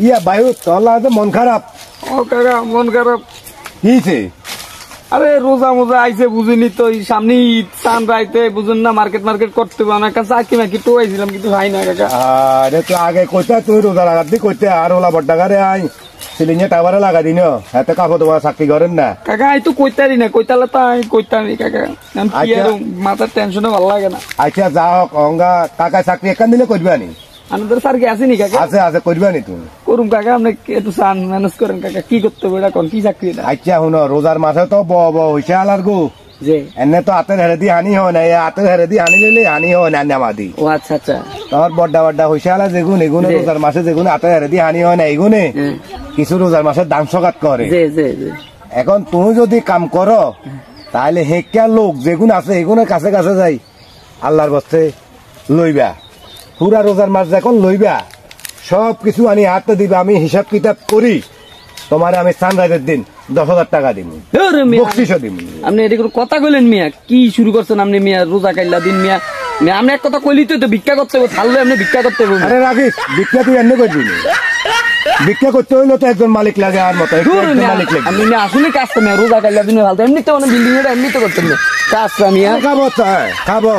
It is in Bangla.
ইয়া বায়ু তোলা মন খারাপ। ও কাকা মন খারাপ কিছে? আরে রোজা মোজা আইছে বুঝিনি তো, সামনে ঈদ চান রাইতে বুঝুন না, মার্কেট করতে পারবো একটা চাকরি মাকি তো আইছিলাম কিন্তু ভাই না কাকা। আরে তো আগে কইতা তুই রোজা লাগাত দি কইতে আর ওলা বড্ডাগারে আই সিলিংয়ে টাওয়ারে লাগা দিন হাতে কাপড় তোমার চাকরি করেন না কাকা। আই তো কইতারি না, কইতালে তো আমি কইতামি কাকা, কি আর মাথার টেনশনে ভালো লাগে না। আচ্ছা যা হোক অঙ্গা কাকা চাকরি একান দিলে করবা নি? আমাদের স্যার কি আছে নি কাকা? আছে আছে করবা নি তুমি? করুম কাকা, আপনি একটু চান ম্যানেজ করেন কাকা, কি করতে হবে এটা কোন, কি চাকরি এটা? আচ্ছা শুনো রোজার মাসে তো হইছে আলার গো যে এনে তো হাতের হেরে দি হানি হয় না, হাতের হেরে দি হানি লিলে হানি হয় না নামাদি। ও আচ্ছা আচ্ছা। তোমার বড্ডা হইছে আলা যেগুন এগুনে রোজার মাসে যেগুন হাতের হেরে দি হানি হয় না এগুনে কিছু রোজার মাসে দাম সকাত করে। এখন তুমি যদি কাম করো তাহলে হেকিয়া লোক যেগুন আছে এগুনের কাছে কাছে যাই আল্লাহর বস্তে লইবা, পুরা রোজার মাস যখন লইবা সব কিছু আনি হাতে দিবা, আমি হিসাব কিতাব করি তোমার আমি সানরাইজের দিন 10,000 টাকা দিব, বকশিশও দিব। আপনি এটা কথা কইলেন মিয়া, কি শুরু করছেন আপনি মিয়া? রোজা কাইলা দিন মিয়া, আপনি এক কথা কইলি তো ভিক্ষা করতে হবে, থাকলে আপনি ভিক্ষা করতে হবে। আরে রাখিস ভিক্ষা তুই এনে করবি না, ভিক্ষা করতে হইলে তো একজন মালিক লাগে আর মতো মালিক লাগে। আপনি আসলে কাজ তো রোজা কাইলা দিন ভালো, এমনি তো বিল্ডিং এর এমনি তো করতেন কাজ। আমি খাবো খাবো